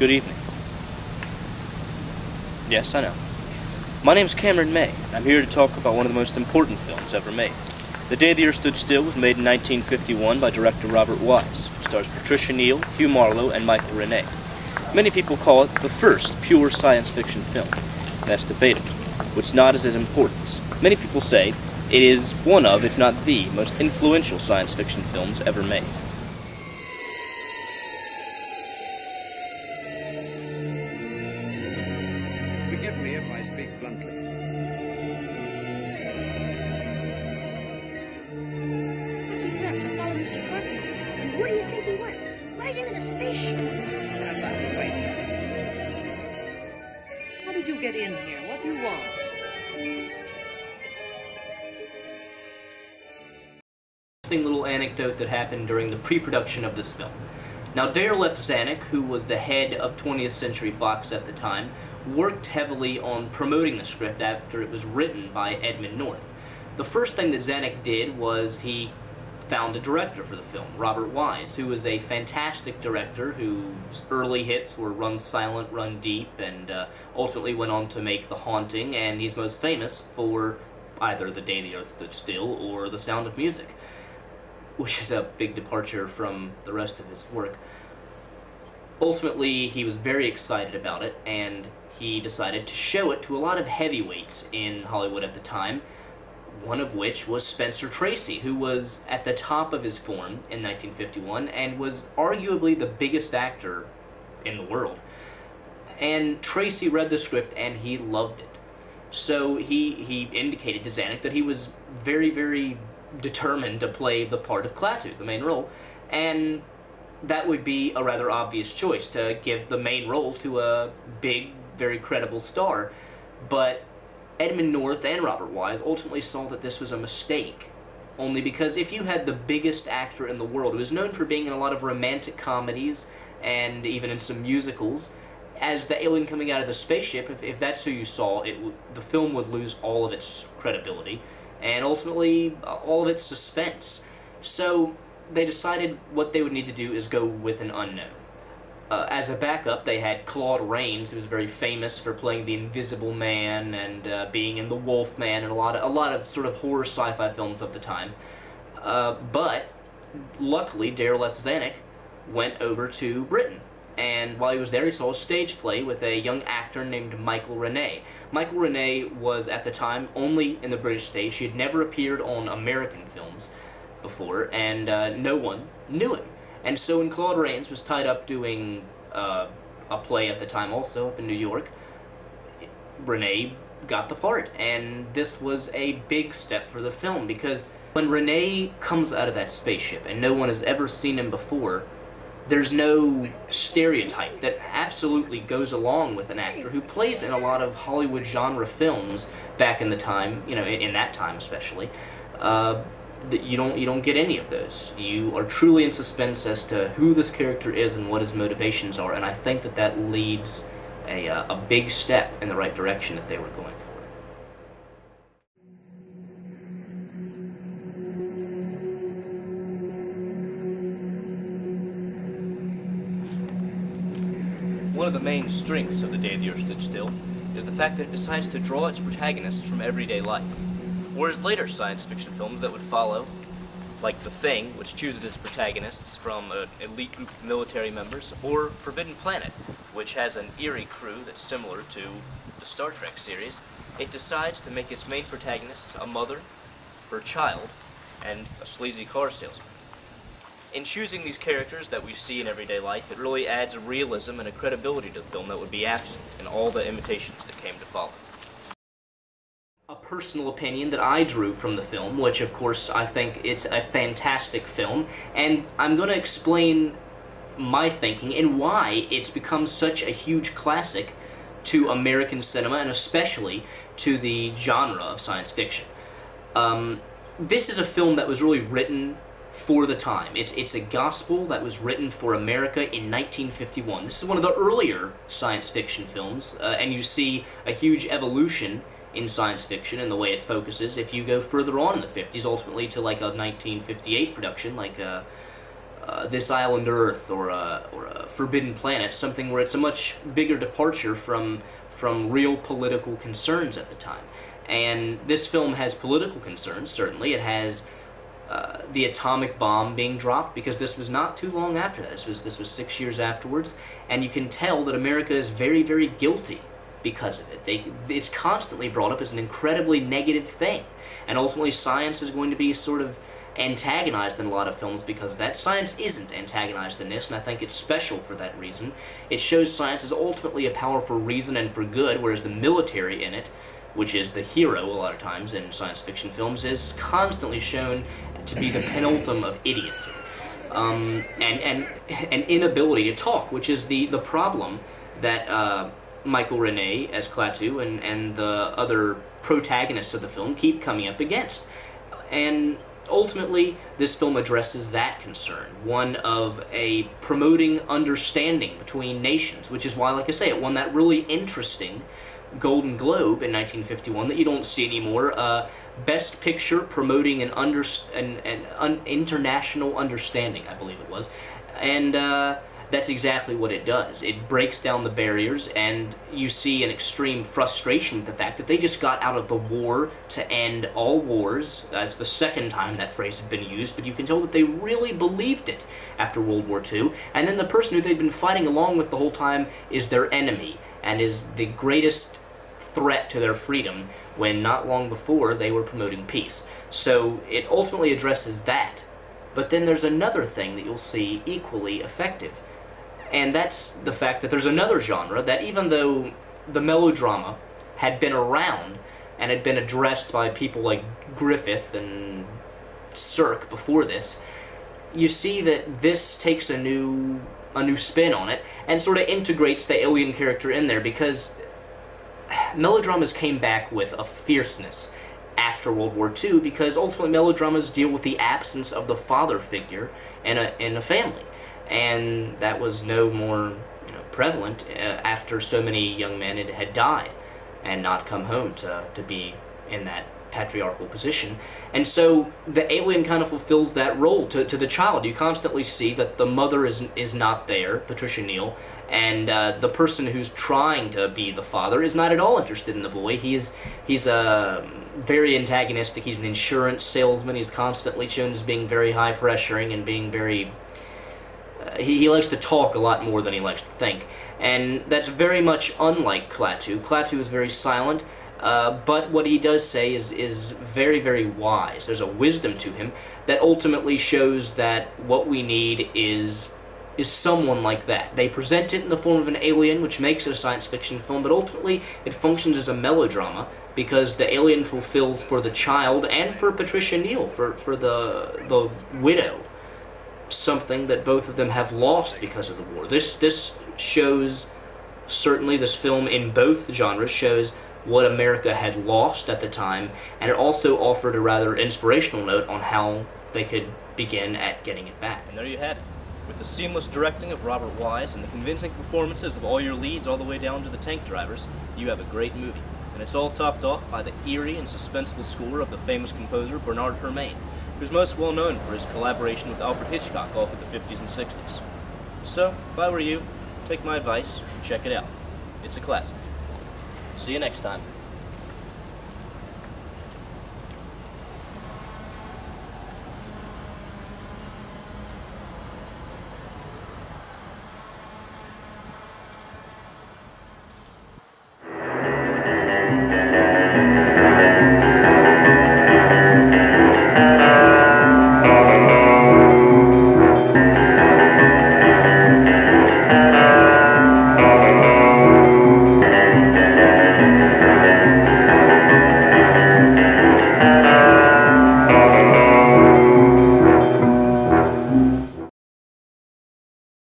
Good evening. Yes, I know. My name's Cameron May, and I'm here to talk about one of the most important films ever made. The Day the Earth Stood Still was made in 1951 by director Robert Wise. It stars Patricia Neal, Hugh Marlowe, and Michael Rennie. Many people call it the first pure science fiction film. That's debatable. What's not is its importance. Many people say it is one of, if not the, most influential science fiction films ever made. Forgive me if I speak bluntly. He left to follow Mr. Carpenter. And where do you think he went? Right into the spaceship. Stand back, wait. How did you get in here? What do you want? Interesting little anecdote that happened during the pre-production of this film. Now, Darryl F. Zanuck, who was the head of 20th Century Fox at the time, worked heavily on promoting the script after it was written by Edmund North. The first thing that Zanuck did was he found a director for the film, Robert Wise, who was a fantastic director whose early hits were Run Silent, Run Deep, and ultimately went on to make The Haunting, and he's most famous for either The Day the Earth Stood Still or The Sound of Music, which is a big departure from the rest of his work. Ultimately, he was very excited about it, and he decided to show it to a lot of heavyweights in Hollywood at the time, one of which was Spencer Tracy, who was at the top of his form in 1951 and was arguably the biggest actor in the world. And Tracy read the script and he loved it. So he indicated to Zanuck that he was very, very determined to play the part of Klaatu, the main role, and that would be a rather obvious choice, to give the main role to a big, very credible star. But Edmund North and Robert Wise ultimately saw that this was a mistake, only because if you had the biggest actor in the world, who was known for being in a lot of romantic comedies and even in some musicals, as the alien coming out of the spaceship, if that's who you saw, the film would lose all of its credibility and ultimately all of its suspense. So they decided what they would need to do is go with an unknown. As a backup, they had Claude Rains, who was very famous for playing the Invisible Man and being in The Wolf Man and a lot of sort of horror sci-fi films of the time. But luckily, Darryl F. Zanuck went over to Britain, and while he was there, he saw a stage play with a young actor named Michael Rennie. Michael Rennie was, at the time, only in the British stage. He had never appeared on American films before, and no one knew him. And so when Claude Rains was tied up doing a play at the time also up in New York, Rennie got the part. And this was a big step for the film, because when Rennie comes out of that spaceship and no one has ever seen him before, there's no stereotype that absolutely goes along with an actor who plays in a lot of Hollywood genre films back in the time, you know, in that time especially. That you don't get any of those. You are truly in suspense as to who this character is and what his motivations are, and I think that that leads a big step in the right direction that they were going for. One of the main strengths of The Day the Earth Stood Still is the fact that it decides to draw its protagonists from everyday life. Whereas later science fiction films that would follow, like The Thing, which chooses its protagonists from an elite group of military members, or Forbidden Planet, which has an eerie crew that's similar to the Star Trek series, it decides to make its main protagonists a mother, her child, and a sleazy car salesman. In choosing these characters that we see in everyday life, it really adds a realism and a credibility to the film that would be absent in all the imitations that came to follow. A personal opinion that I drew from the film, which of course I think it's a fantastic film, and I'm going to explain my thinking and why it's become such a huge classic to American cinema and especially to the genre of science fiction. This is a film that was really written for the time. It's a gospel that was written for America in 1951. This is one of the earlier science fiction films, and you see a huge evolution in science fiction and the way it focuses if you go further on in the 50s, ultimately to like a 1958 production like This Island Earth or a Forbidden Planet, something where it's a much bigger departure from real political concerns at the time. And this film has political concerns, certainly. It has the atomic bomb being dropped, because this was not too long after that. This was 6 years afterwards, and you can tell that America is very, very guilty because of it. It's constantly brought up as an incredibly negative thing, and ultimately science is going to be sort of antagonized in a lot of films because of that. Science isn't antagonized in this, and I think it's special for that reason. It shows science is ultimately a power for reason and for good, whereas the military in it, which is the hero a lot of times in science fiction films, is constantly shown to be the penultimate of idiocy. And an inability to talk, which is the problem that Michael Rennie as Klaatu and the other protagonists of the film keep coming up against. And ultimately, this film addresses that concern, one of a promoting understanding between nations, which is why, like I say, it won that really interesting Golden Globe in 1951 that you don't see anymore. Best Picture promoting an international understanding, I believe it was. And that's exactly what it does. It breaks down the barriers, and you see an extreme frustration with the fact that they just got out of the war to end all wars. That's the second time that phrase has been used, but you can tell that they really believed it after World War II. And then the person who they've been fighting along with the whole time is their enemy, and is the greatest threat to their freedom, when not long before they were promoting peace. So it ultimately addresses that. But then there's another thing that you'll see equally effective, and that's the fact that there's another genre that, even though the melodrama had been around and had been addressed by people like Griffith and Cirque before this, you see that this takes a new spin on it and sort of integrates the alien character in there, because melodramas came back with a fierceness after World War II, because ultimately melodramas deal with the absence of the father figure in a family, and that was no more prevalent after so many young men had died and not come home to be in that patriarchal position. And so the alien kind of fulfills that role to the child. You constantly see that the mother is not there, Patricia Neal, and the person who's trying to be the father is not at all interested in the boy. He's very antagonistic. He's an insurance salesman. He's constantly shown as being very high-pressuring and being very... he likes to talk a lot more than he likes to think. And that's very much unlike Klaatu. Klaatu is very silent, but what he does say is very, very wise. There's a wisdom to him that ultimately shows that what we need is someone like that. They present it in the form of an alien, which makes it a science fiction film, but ultimately it functions as a melodrama, because the alien fulfills for the child and for Patricia Neal, for the widow, something that both of them have lost because of the war. This shows, certainly this film in both genres shows what America had lost at the time, and it also offered a rather inspirational note on how they could begin at getting it back. And there you had it. With the seamless directing of Robert Wise and the convincing performances of all your leads all the way down to the tank drivers, you have a great movie. And it's all topped off by the eerie and suspenseful score of the famous composer Bernard Herrmann, who's most well known for his collaboration with Alfred Hitchcock all through the 50s and 60s. So, if I were you, take my advice and check it out. It's a classic. See you next time.